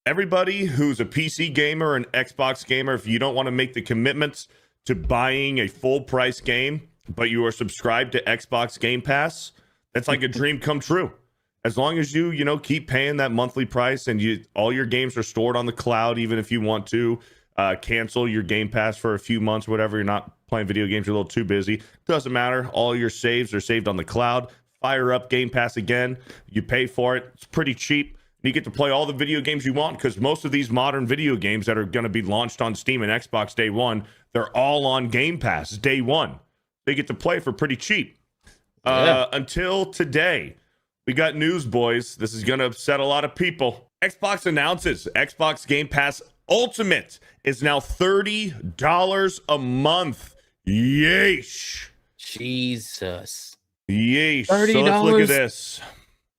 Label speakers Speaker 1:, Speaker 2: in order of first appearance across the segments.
Speaker 1: everybody who's a PC gamer and Xbox gamer, if you don't want to make the commitments to buying a full price game, but you are subscribed to Xbox Game Pass, that's like a dream come true. As long as you keep paying that monthly price and all your games are stored on the cloud, even if you want to cancel your Game Pass for a few months, whatever, you're not playing video games, you're a little too busy. Doesn't matter. All your saves are saved on the cloud. Fire up Game Pass again. You pay for it. It's pretty cheap. You get to play all the video games you want because most of these modern video games that are going to be launched on Steam and Xbox day one, they're all on Game Pass day one. They get to play for pretty cheap. Until today, we got news, boys. This is going to upset a lot of people. Xbox announces Xbox Game Pass Ultimate is now $30 a month. Yeesh.
Speaker 2: Jesus.
Speaker 1: Yeesh.
Speaker 2: $30?
Speaker 1: So let's look at this.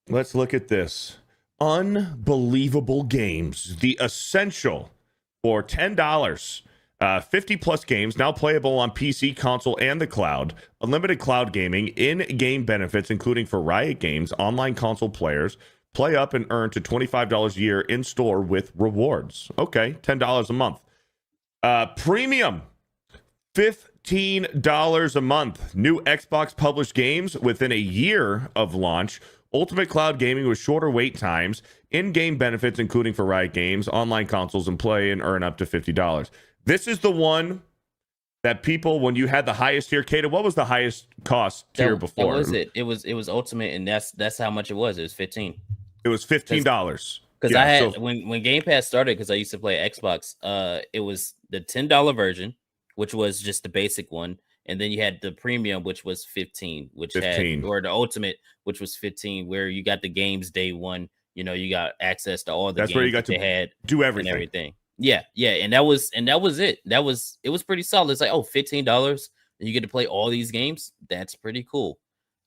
Speaker 1: Let's look at this. Unbelievable games. The essential for $10. 50 plus games now playable on PC, console, and the cloud. Unlimited cloud gaming, in-game benefits, including for Riot Games, online console players. Play up and earn to $25 a year in store with rewards. Okay, $10 a month. Premium, $15 a month. New Xbox published games within a year of launch. Ultimate cloud gaming with shorter wait times. In-game benefits, including for Riot Games, online consoles, and play and earn up to $50. This is the one that people, when you had the highest tier, Kata, what was the highest cost tier before?
Speaker 2: That was it. It was Ultimate, and that's how much it was. It was 15.
Speaker 1: It was $15.
Speaker 2: Because I had when Game Pass started, because I used to play Xbox, it was the $10 version, which was just the basic one, and then you had the premium, which was 15, or the Ultimate, which was 15, where you got the games day one. You got access to all the games
Speaker 1: where you got
Speaker 2: to
Speaker 1: do everything.
Speaker 2: Yeah, and that was it. It was pretty solid. It's like, $15, and you get to play all these games. That's pretty cool.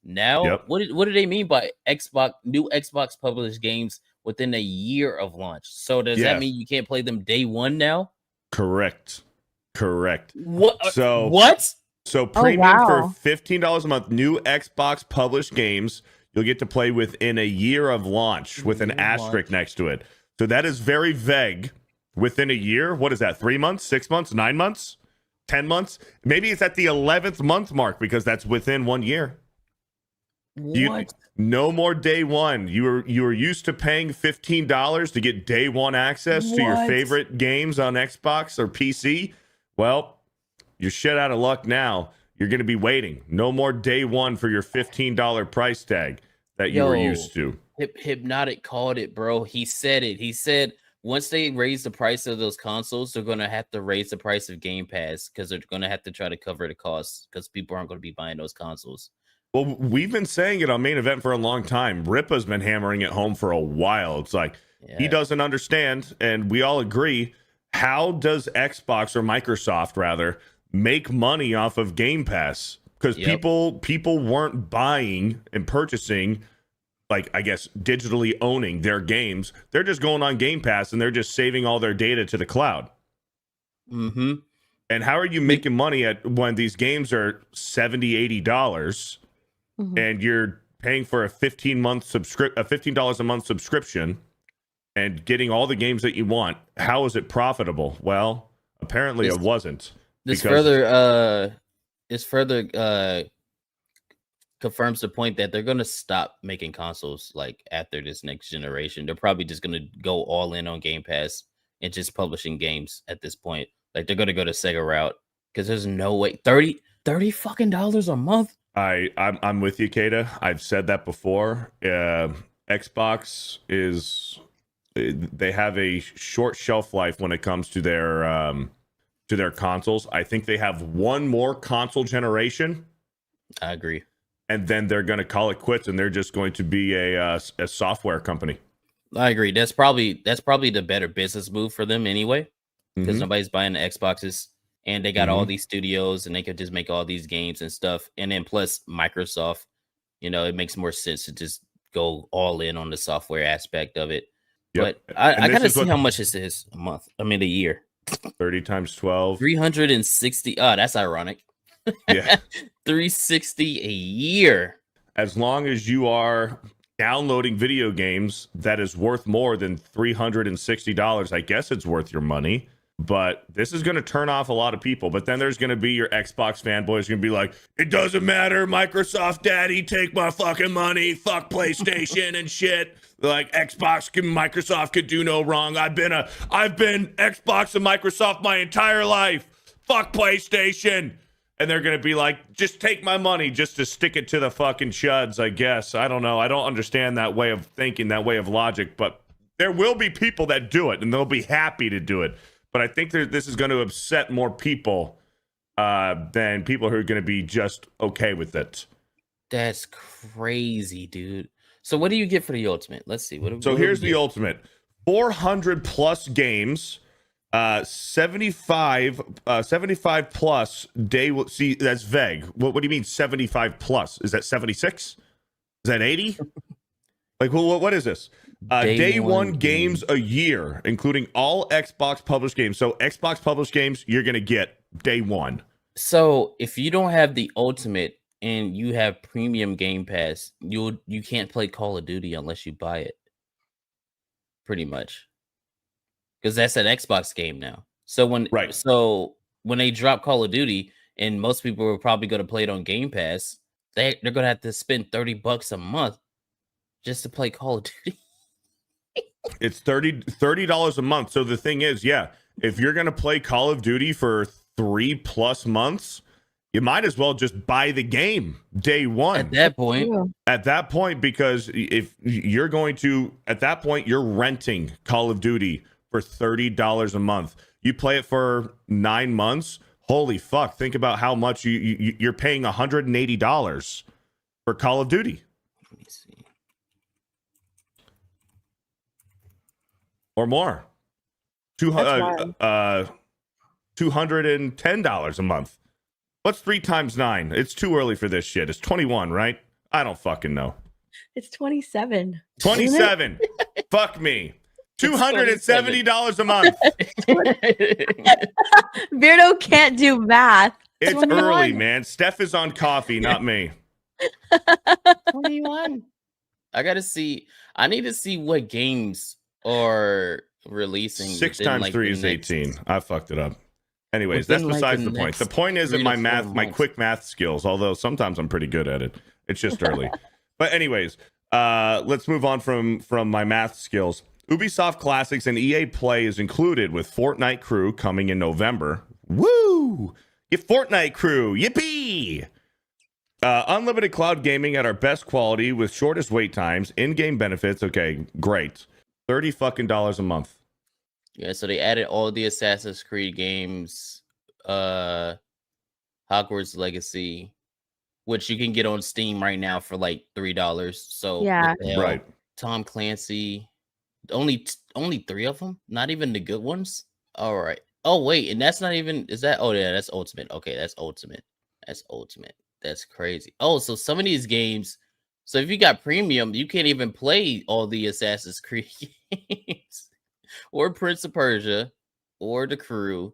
Speaker 2: Now, what do they mean by new Xbox published games within a year of launch? So does that mean you can't play them day one now?
Speaker 1: Correct.
Speaker 2: What?
Speaker 1: So premium for $15 a month, new Xbox published games you'll get to play within a year of launch with an asterisk next to it. So that is very vague. Within a year, what is that? 3 months, 6 months, 9 months, 10 months? Maybe it's at the 11th month mark because that's within 1 year.
Speaker 2: What?
Speaker 1: No more day one. You were used to paying $15 to get day one access to your favorite games on Xbox or PC. Well, you're shit out of luck now. You're going to be waiting. No more day one for your $15 price tag that you were used to.
Speaker 2: Hypnotic called it, bro. He said it. He said once they raise the price of those consoles, they're going to have to raise the price of Game Pass because they're going to have to try to cover the costs because people aren't going to be buying those consoles.
Speaker 1: Well, we've been saying it on Main Event for a long time. Ripa's been hammering it home for a while. It's like he doesn't understand, and we all agree. How does Xbox or Microsoft rather make money off of Game Pass? Because people weren't buying and purchasing, like, I guess, digitally owning their games. They're just going on Game Pass and they're just saving all their data to the cloud.
Speaker 2: Mm-hmm.
Speaker 1: And how are you making money when these games are $70, $80 and you're paying for a $15 a month subscription and getting all the games that you want? How is it profitable? Well, apparently it wasn't.
Speaker 2: This further confirms the point that they're going to stop making consoles like after this next generation. They're probably just going to go all in on Game Pass and just publishing games at this point. Like they're going to go to Sega route because there's no way $30 fucking dollars a month.
Speaker 1: I'm with you, Kata. I've said that before. Xbox they have a short shelf life when it comes to their consoles. I think they have one more console generation.
Speaker 2: I agree.
Speaker 1: And then they're going to call it quits, and they're just going to be a software company.
Speaker 2: I agree. That's probably the better business move for them anyway, because nobody's buying the Xboxes, and they got all these studios, and they could just make all these games and stuff. And then plus Microsoft, it makes more sense to just go all in on the software aspect of it. Yep. But I got to see how much this is a month. I mean, a year.
Speaker 1: 30 times 12.
Speaker 2: 360. Oh, that's ironic.
Speaker 1: Yeah.
Speaker 2: 360 a year.
Speaker 1: As long as you are downloading video games that is worth more than $360. I guess it's worth your money, but this is going to turn off a lot of people. But then there's going to be your Xbox fanboys going to be like, it doesn't matter, Microsoft daddy, take my fucking money, fuck PlayStation and shit. Like Microsoft could do no wrong. I've been Xbox and Microsoft my entire life. Fuck PlayStation. And they're going to be like, just take my money just to stick it to the fucking chuds, I guess. I don't know. I don't understand that way of thinking, that way of logic. But there will be people that do it, and they'll be happy to do it. But I think this is going to upset more people than people who are going to be just okay with it.
Speaker 2: That's crazy, dude. So what do you get for the Ultimate? Let's see.
Speaker 1: Here's the Ultimate. 400 plus games. 75 plus day. See, that's vague. What do you mean 75 plus? Is that 76? Is that 80? Like, well, what is this? Day one games a year, including all Xbox published games. So Xbox published games, you're going to get day one.
Speaker 2: So if you don't have the Ultimate and you have premium Game Pass, you can't play Call of Duty unless you buy it. Pretty much. Because that's an Xbox game now. So when they drop Call of Duty, and most people are probably going to play it on Game Pass, they're going to have to spend $30 a month just to play Call of Duty.
Speaker 1: It's $30 a month. So the thing is, yeah, if you're going to play Call of Duty for 3+ months, you might as well just buy the game day one.
Speaker 2: At that point, because if you're going to, at that point, you're renting Call of Duty for $30 a month. You play it for 9 months. Holy fuck. Think about how much you're paying $180 for Call of Duty. Let me see.
Speaker 1: Or more. $210 a month. What's 3 times 9? It's too early for this shit. It's 21, right? I don't fucking know.
Speaker 3: It's 27.
Speaker 1: 27. Fuck me. $270 a month.
Speaker 3: Beardo can't do math.
Speaker 1: It's
Speaker 3: 21.
Speaker 1: early, man. Steph is on coffee, not me.
Speaker 3: 21.
Speaker 2: I need to see what games are releasing.
Speaker 1: 6 times 3 is 18. I fucked it up. Anyways, that's besides the point. The point isn't my quick math skills, although sometimes I'm pretty good at it. It's just early. But anyways, let's move on from my math skills. Ubisoft Classics and EA Play is included with Fortnite Crew coming in November. Woo! You Fortnite Crew! Yippee! Unlimited cloud gaming at our best quality with shortest wait times, in-game benefits. Okay, great. $30 fucking a month.
Speaker 2: Yeah, so they added all the Assassin's Creed games, Hogwarts Legacy, which you can get on Steam right now for like $3. So
Speaker 3: yeah,
Speaker 1: right.
Speaker 2: Tom Clancy, only 3 of them, not even the good ones. All right. Oh wait, and that's not even. Is that? Oh yeah, that's Ultimate. Okay, that's Ultimate. That's crazy. Oh, so some of these games. So if you got premium, you can't even play all the Assassin's Creed games, or Prince of Persia, or The Crew,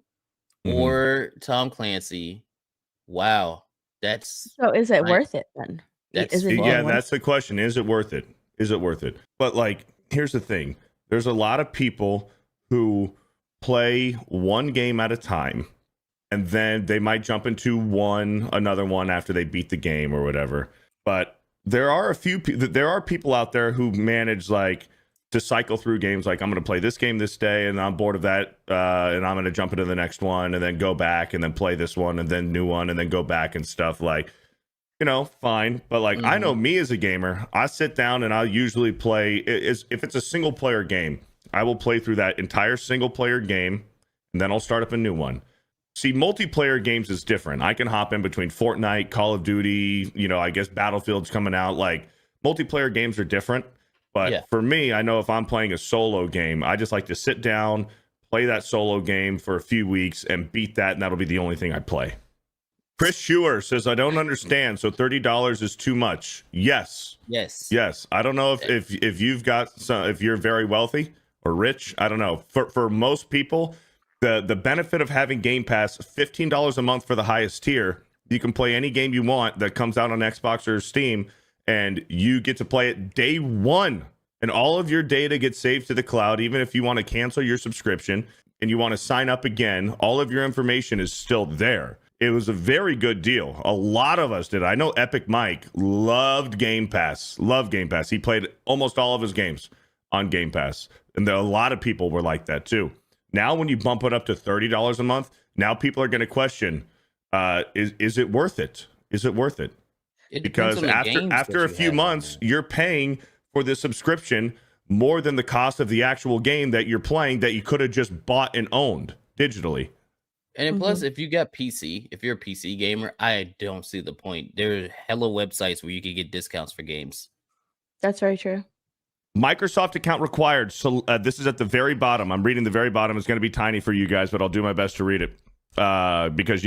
Speaker 2: or Tom Clancy. Wow, that's
Speaker 3: so. Is it worth it then?
Speaker 1: That's the question. Is it worth it? Is it worth it? But like, here's the thing: there's a lot of people who play one game at a time, and then they might jump into another one after they beat the game or whatever. But there are people out there who manage like to cycle through games. Like, I'm going to play this game this day, and I'm bored of that, and I'm going to jump into the next one, and then go back, and then play this one, and then new one, and then go back and stuff. Like, you know, fine. But like, I know me as a gamer, I sit down and I'll usually play. If it's a single player game, I will play through that entire single player game, and then I'll start up a new one. See, multiplayer games is different. I can hop in between Fortnite, Call of Duty, you know, I guess Battlefield's coming out. Like, multiplayer games are different. But for me, I know if I'm playing a solo game, I just like to sit down, play that solo game for a few weeks, and beat that, and that'll be the only thing I play. Chris Schuer says, I don't understand, so $30 is too much. Yes. I don't know if you've got some, if you're very wealthy or rich. I don't know. For most people, the benefit of having Game Pass, $15 a month for the highest tier, you can play any game you want that comes out on Xbox or Steam, and you get to play it day one. And all of your data gets saved to the cloud. Even if you want to cancel your subscription and you want to sign up again, all of your information is still there. It was a very good deal. A lot of us did. I know Epic Mike loved Game Pass. Loved Game Pass. He played almost all of his games on Game Pass. And a lot of people were like that too. Now, when you bump it up to $30 a month, now people are going to question, is it worth it? Is it worth it? Because after a few months, you're paying for the subscription more than the cost of the actual game that you're playing that you could have just bought and owned digitally.
Speaker 2: And plus, if you got PC, if you're a PC gamer, I don't see the point. There are hella websites where you can get discounts for games.
Speaker 3: That's very true. Microsoft
Speaker 1: account required. So this is at the very bottom. I'm reading the very bottom. It's going to be tiny for you guys, but I'll do my best to read it because,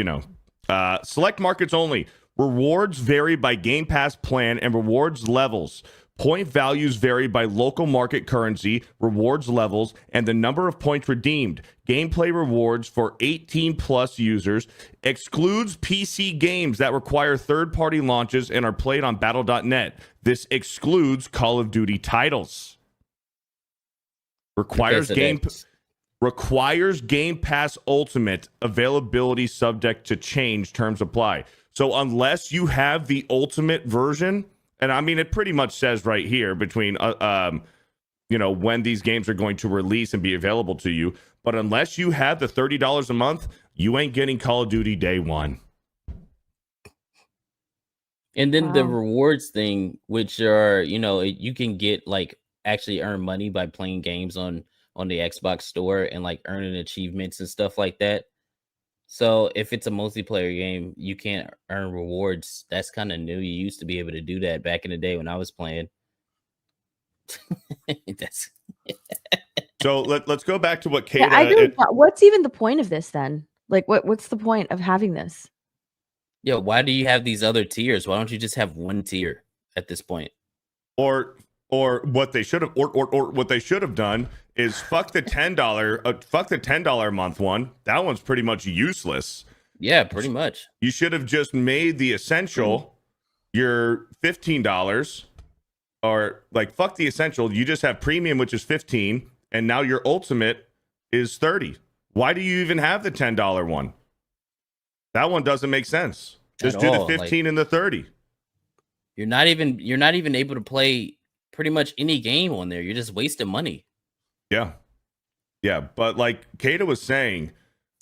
Speaker 1: select markets only. Rewards vary by Game Pass plan and rewards levels. Point values vary by local market currency, rewards levels, and the number of points redeemed. Gameplay rewards for 18 plus users excludes PC games that require third-party launches and are played on battle.net. This excludes Call of Duty titles. Requires Game Pass Ultimate availability subject to change. Terms apply. So unless you have the Ultimate version, and I mean, it pretty much says right here between, when these games are going to release and be available to you. But unless you have the $30 a month, you ain't getting Call of Duty day one.
Speaker 2: And then the rewards thing, which are, you can get actually earn money by playing games on the Xbox store and earning achievements and stuff like that. So if it's a multiplayer game, you can't earn rewards. That's kind of new. You used to be able to do that back in the day when I was playing.
Speaker 1: So let's go back to what Kata...
Speaker 3: what's even the point of this then? What's the point of having this?
Speaker 2: Yeah, why do you have these other tiers? Why don't you just have one tier at this point?
Speaker 1: Or what they should have what they should have done is fuck the $10 a month one. That one's pretty much useless.
Speaker 2: Yeah, pretty much.
Speaker 1: You should have just made the essential your $15, or fuck the essential. You just have premium, which is $15, and now your ultimate is $30. Why do you even have the $10 one? That one doesn't make sense. Just do the 15 and the 30.
Speaker 2: You're not even able to play pretty much any game on there. You're just wasting money. Yeah, but like Kata was saying,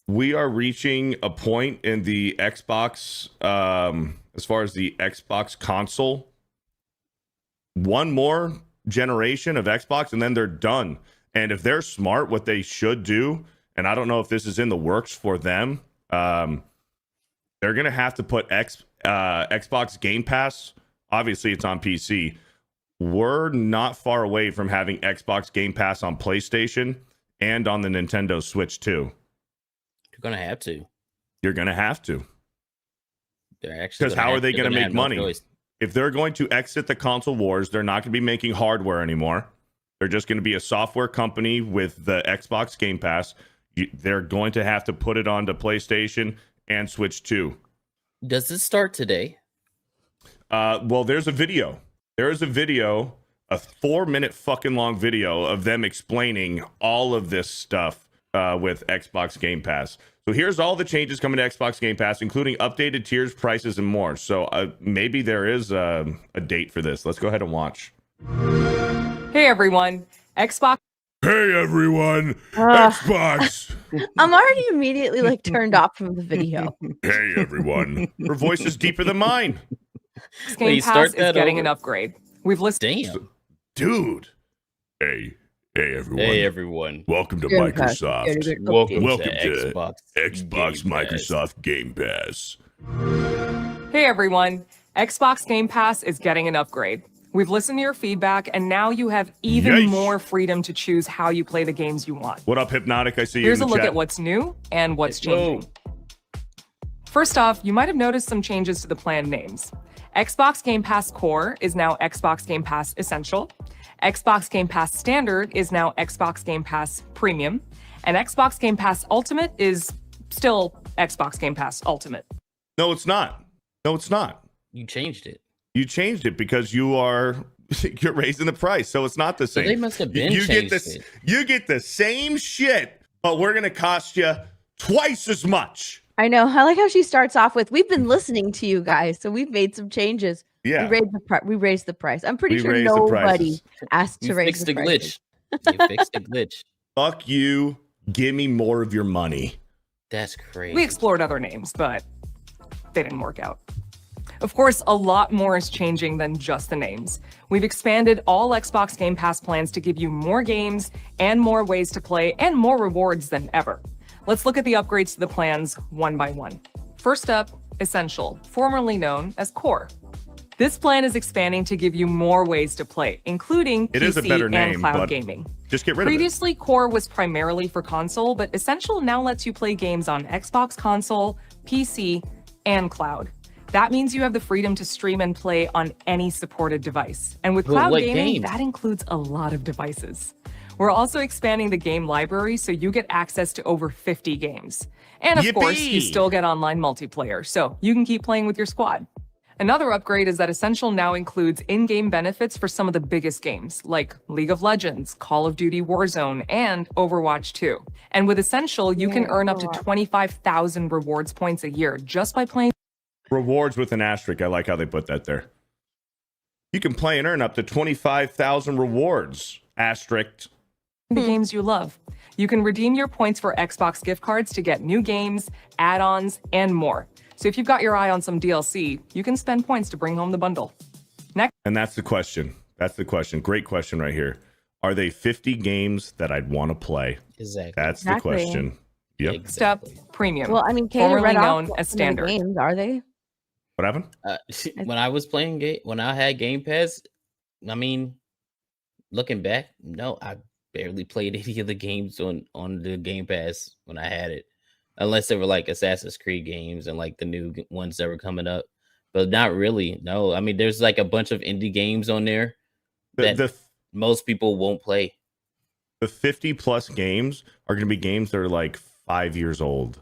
Speaker 2: we are reaching a point in the Xbox, as far as the Xbox console, one more generation of Xbox, and then they're done. And if they're smart, what they should do, and I don't know if this is in the works for them, they're going to have to put Xbox Game Pass. Obviously, it's on PC. We're not far away from having Xbox Game Pass on PlayStation and on the Nintendo Switch too. You're gonna have to.
Speaker 1: You're gonna have to.
Speaker 2: They're actually,
Speaker 1: because how are they going to make money? If they're going to exit the console wars, they're not going to be making hardware anymore. They're just going to be a software company with the Xbox Game Pass. They're going to have to put it onto PlayStation and Switch too.
Speaker 2: Does this start today?
Speaker 1: Well, there's a video. There is a video, a 4-minute fucking long video of them explaining all of this stuff with Xbox Game Pass. So here's all the changes coming to Xbox Game Pass, including updated tiers, prices, and more. So maybe there is a date for this. Let's go ahead and watch.
Speaker 4: Hey, everyone. Xbox.
Speaker 1: Hey, everyone. Xbox.
Speaker 3: I'm already immediately turned off from the video.
Speaker 1: Hey, everyone. Her voice is deeper than mine.
Speaker 4: Game Pass is getting an upgrade. We've listed.
Speaker 2: Damn.
Speaker 1: Dude. Hey, everyone.
Speaker 2: Hey, everyone.
Speaker 1: Welcome to Microsoft.
Speaker 2: Welcome
Speaker 1: to
Speaker 2: Xbox
Speaker 1: Microsoft Game Pass.
Speaker 4: Hey, everyone. Xbox Game Pass is getting an upgrade. We've listened to your feedback, and now you have even more freedom to choose how you play the games you want.
Speaker 1: What up, Hypnotic? I see you.
Speaker 4: Here's
Speaker 1: in the
Speaker 4: a look
Speaker 1: chat.
Speaker 4: at what's new and what's changing. First off, you might have noticed some changes to the plan names. Xbox Game Pass Core is now Xbox Game Pass Essential. Xbox Game Pass Standard is now Xbox Game Pass Premium. And Xbox Game Pass Ultimate is still Xbox Game Pass Ultimate.
Speaker 1: No, it's not. No, it's not.
Speaker 2: You changed it.
Speaker 1: You changed it because you're raising the price, so it's not the
Speaker 2: So
Speaker 1: same.
Speaker 2: they must have been
Speaker 1: you get
Speaker 2: changed
Speaker 1: this.
Speaker 2: it.
Speaker 1: You get the same shit, but we're gonna cost you twice as much.
Speaker 3: I know. I like how she starts off with, "We've been listening to you guys, so we've made some changes.
Speaker 1: Yeah,
Speaker 3: We raised the price. I'm pretty
Speaker 1: we
Speaker 3: sure
Speaker 1: raised the
Speaker 3: nobody
Speaker 1: prices.
Speaker 3: asked
Speaker 2: You
Speaker 3: to raise
Speaker 2: fixed
Speaker 3: the
Speaker 2: the
Speaker 3: prices.
Speaker 2: glitch. You fixed the glitch.
Speaker 1: Fuck you. Give me more of your money.
Speaker 2: That's crazy.
Speaker 4: We explored other names, but they didn't work out. Of course, a lot more is changing than just the names. We've expanded all Xbox Game Pass plans to give you more games and more ways to play and more rewards than ever. Let's look at the upgrades to the plans one by one. First up, Essential, formerly known as Core. This plan is expanding to give you more ways to play, including
Speaker 1: It is a
Speaker 4: PC
Speaker 1: better
Speaker 4: and
Speaker 1: name,
Speaker 4: cloud
Speaker 1: but
Speaker 4: gaming.
Speaker 1: just get rid of it.
Speaker 4: Previously, Core was primarily for console, but Essential now lets you play games on Xbox console, PC, and cloud. That means you have the freedom to stream and play on any supported device. And with
Speaker 2: But
Speaker 4: cloud
Speaker 2: what
Speaker 4: gaming,
Speaker 2: games?
Speaker 4: that includes a lot of devices. We're also expanding the game library so you get access to over 50 games. And of course, you
Speaker 1: Yippee!
Speaker 4: still get online multiplayer, so you can keep playing with your squad. Another upgrade is that Essential now includes in-game benefits for some of the biggest games, like League of Legends, Call of Duty Warzone, and Overwatch 2. And with Essential, you can
Speaker 3: Yeah,
Speaker 4: earn up to
Speaker 3: Overwatch.
Speaker 4: 25,000 rewards points a year just by playing
Speaker 1: Rewards with an asterisk. I like how they put that there. You can play and earn up to 25,000 rewards. Asterisk.
Speaker 4: the games you love. You can redeem your points for Xbox gift cards to get new games, add-ons, and more. So if you've got your eye on some DLC, you can spend points to bring home the bundle.
Speaker 1: And that's the question. That's the question. Great question right here. Are they 50 games that I'd want to play?
Speaker 2: Exactly.
Speaker 1: That's
Speaker 3: Exactly.
Speaker 1: the question. Yep.
Speaker 4: Step Premium.
Speaker 3: Well, I mean, Kayla
Speaker 4: Formerly
Speaker 3: read off
Speaker 4: known
Speaker 3: some
Speaker 4: as
Speaker 3: of the
Speaker 4: standard.
Speaker 3: games, are they?
Speaker 1: What happened?
Speaker 2: When I was playing when I had Game Pass, I mean, looking back, no, I barely played any of the games on the Game Pass when I had it, unless they were like Assassin's Creed games and like the new ones that were coming up. But not really. No, I mean, there's like a bunch of indie games on there that
Speaker 1: The
Speaker 2: most people won't play.
Speaker 1: 50 plus games are going to be games that are like 5 years old.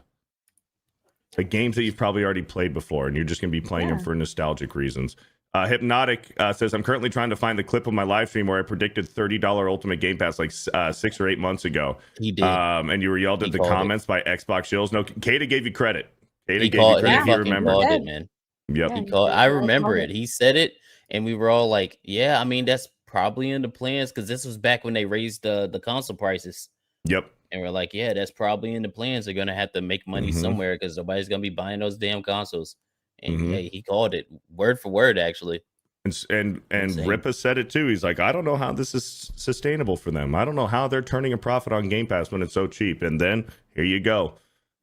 Speaker 1: Like games that you've probably already played before, and you're just going to be playing them
Speaker 3: Yeah.
Speaker 1: for nostalgic reasons. Hypnotic says, I'm currently trying to find the clip of my live stream where I predicted $30 Ultimate Game Pass like 6 or 8 months ago.
Speaker 2: He did.
Speaker 1: And you were yelled
Speaker 2: He
Speaker 1: at the
Speaker 2: called it.
Speaker 1: comments by Xbox Shills. No, Kata gave you credit. Kata
Speaker 2: He
Speaker 1: gave
Speaker 2: called.
Speaker 1: you
Speaker 2: He
Speaker 1: credit if you
Speaker 2: fucking
Speaker 1: remember.
Speaker 2: called
Speaker 3: Yeah.
Speaker 2: it, man.
Speaker 1: Yep.
Speaker 3: Yeah.
Speaker 2: He called.
Speaker 3: did.
Speaker 2: I
Speaker 3: I
Speaker 2: remember
Speaker 3: called
Speaker 2: it. He said it, and we were all like, "Yeah, I mean, that's probably in the plans," because this was back when they raised the console prices,
Speaker 1: Yep.
Speaker 2: and we're like, "Yeah, that's probably in the plans. They're gonna have to make money
Speaker 1: Mhm.
Speaker 2: somewhere because nobody's gonna be buying those damn consoles." And
Speaker 1: Mhm.
Speaker 2: yeah, he called it word for word, actually.
Speaker 1: And
Speaker 2: Insane.
Speaker 1: Ripa said it too. He's like, I don't know how this is sustainable for them. I don't know how they're turning a profit on Game Pass when it's so cheap. And then here you go.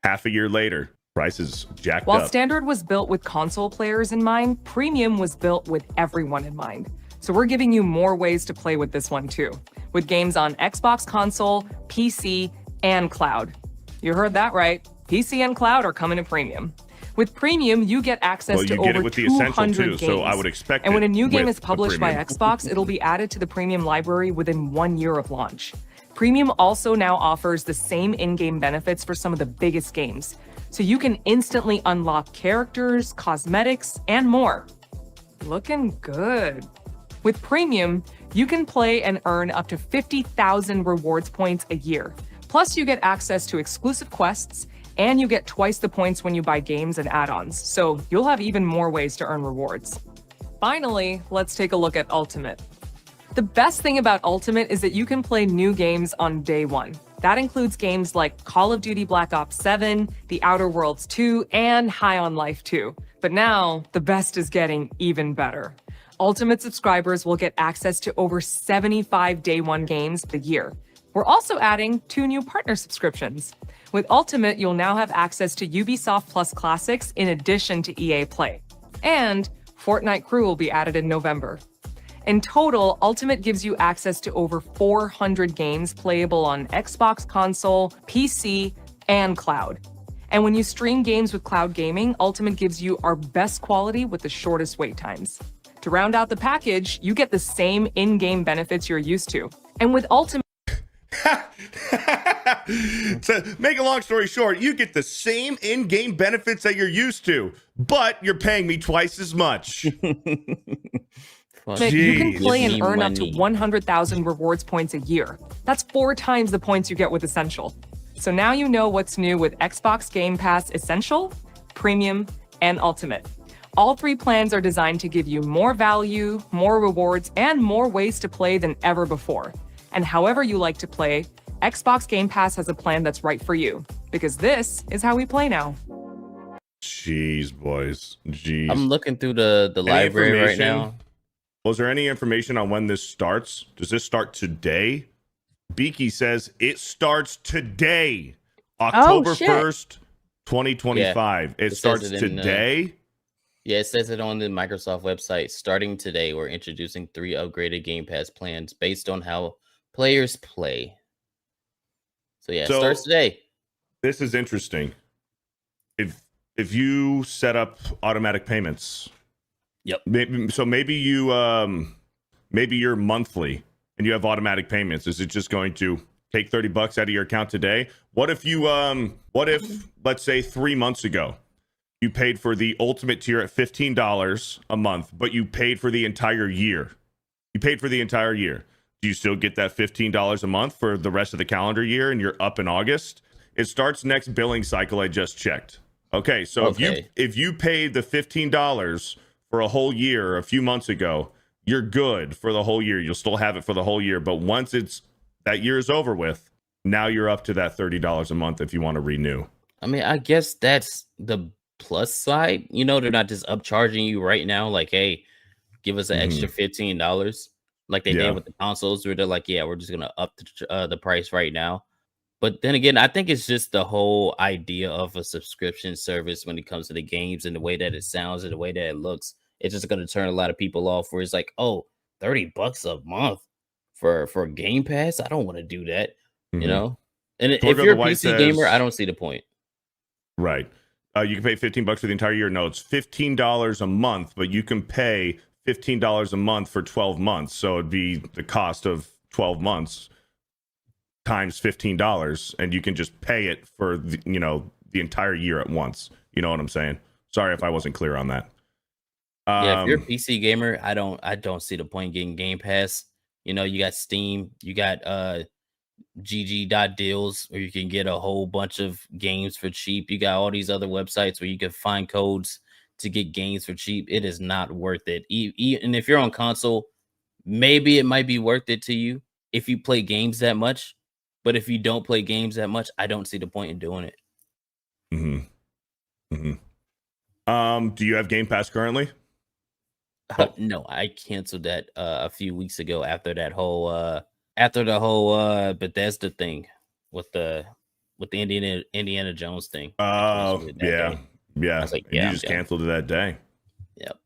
Speaker 1: Half a year later, prices jacked
Speaker 4: While
Speaker 1: up.
Speaker 4: Standard was built with console players in mind, Premium was built with everyone in mind. So we're giving you more ways to play with this one too, with games on Xbox console, PC, and cloud. You heard that right. PC and cloud are coming to Premium. With Premium, you get access
Speaker 1: Well,
Speaker 4: to
Speaker 1: you get it
Speaker 4: over
Speaker 1: with the Essential
Speaker 4: 200
Speaker 1: too,
Speaker 4: games.
Speaker 1: so I would expect
Speaker 4: And when
Speaker 1: it
Speaker 4: a new game
Speaker 1: with
Speaker 4: is
Speaker 1: the
Speaker 4: published by
Speaker 1: Premium.
Speaker 4: Xbox, it'll be added to the Premium library within 1 year of launch. Premium also now offers the same in-game benefits for some of the biggest games, so you can instantly unlock characters, cosmetics, and more. Looking good. With Premium, you can play and earn up to 50,000 rewards points a year. Plus, you get access to exclusive quests, and you get twice the points when you buy games and add-ons, so you'll have even more ways to earn rewards. Finally, let's take a look at Ultimate. The best thing about Ultimate is that you can play new games on day one. That includes games like Call of Duty Black Ops 7, The Outer Worlds 2, and High on Life 2. But now, the best is getting even better. Ultimate subscribers will get access to over 75 day one games a year. We're also adding 2 new partner subscriptions. With Ultimate, you'll now have access to Ubisoft Plus Classics in addition to EA Play. And Fortnite Crew will be added in November. In total, Ultimate gives you access to over 400 games playable on Xbox console, PC, and cloud. And when you stream games with cloud gaming, Ultimate gives you our best quality with the shortest wait times. To round out the package, you get the same in-game benefits you're used to. And with Ultimate,
Speaker 1: To make a long story short, you get the same in-game benefits that you're used to, but you're paying me twice as much.
Speaker 4: Nick, you can
Speaker 1: Jeez.
Speaker 4: play
Speaker 2: Give
Speaker 4: and
Speaker 2: me
Speaker 4: earn up to
Speaker 2: money.
Speaker 4: 100,000 rewards points a year. That's 4 times the points you get with Essential. So now you know what's new with Xbox Game Pass Essential, Premium, and Ultimate. All 3 plans are designed to give you more value, more rewards, and more ways to play than ever before. And however you like to play, Xbox Game Pass has a plan that's right for you. Because this is how we play now.
Speaker 1: Jeez, boys. Jeez.
Speaker 2: I'm looking through the library right
Speaker 1: information?
Speaker 2: now.
Speaker 1: Was there any information on when this starts? Does this start today? Beaky says it starts today, October
Speaker 3: shit.
Speaker 1: 1st, 2025. It
Speaker 2: says
Speaker 1: starts
Speaker 2: it in,
Speaker 1: today.
Speaker 2: Yeah, it says it on the Microsoft website. Starting today, we're introducing 3 upgraded Game Pass plans based on how players play. So yeah, it
Speaker 1: So-
Speaker 2: starts today.
Speaker 1: This is interesting. If you set up automatic payments,
Speaker 2: Yep.
Speaker 1: maybe you're monthly and you have automatic payments. Is it just going to take $30 out of your account today? What if let's say 3 months ago you paid for the ultimate tier at $15 a month, but you paid for the entire year? You paid for the entire year. Do you still get that $15 a month for the rest of the calendar year and you're up in August? It starts next billing cycle. I just checked. Okay, so
Speaker 2: Okay.
Speaker 1: if you paid the $15 for a whole year a few months ago, you're good for the whole year. You'll still have it for the whole year, but once that year is over with, now you're up to that $30 a month if you want to renew.
Speaker 2: I mean, I guess that's the plus side. You know, they're not just upcharging you right now. Like, hey, give us an extra $15, like they
Speaker 1: Yeah.
Speaker 2: did with the consoles, where they're like, yeah, we're just gonna up the price right now. But then again, I think it's just the whole idea of a subscription service when it comes to the games and the way that it sounds and the way that it looks. It's just going to turn a lot of people off where it's like, oh, $30 a month for Game Pass. I don't want to do that, you know? And if
Speaker 1: Torgo
Speaker 2: you're a
Speaker 1: the White
Speaker 2: PC gamer,
Speaker 1: says-
Speaker 2: I don't see the point.
Speaker 1: Right. You can pay $15 for the entire year. No, it's $15 a month, but you can pay $15 a month for 12 months. So it'd be the cost of 12 months times $15, and you can just pay it for the entire year at once. You know what I'm saying? Sorry if I wasn't clear on that.
Speaker 2: Yeah, if you're a PC gamer, I don't see the point in getting Game Pass. You know, you got Steam, you got GG.deals where you can get a whole bunch of games for cheap. You got all these other websites where you can find codes to get games for cheap. It is not worth it. And if you're on console, maybe it might be worth it to you if you play games that much. But if you don't play games that much, I don't see the point in doing it.
Speaker 1: Do you have Game Pass currently?
Speaker 2: No, I canceled that a few weeks ago after the whole Bethesda thing with the Indiana Jones thing.
Speaker 1: Oh, yeah.
Speaker 2: I was like, yeah,
Speaker 1: You
Speaker 2: I'm
Speaker 1: just
Speaker 2: done.
Speaker 1: canceled it that day.
Speaker 2: Yep.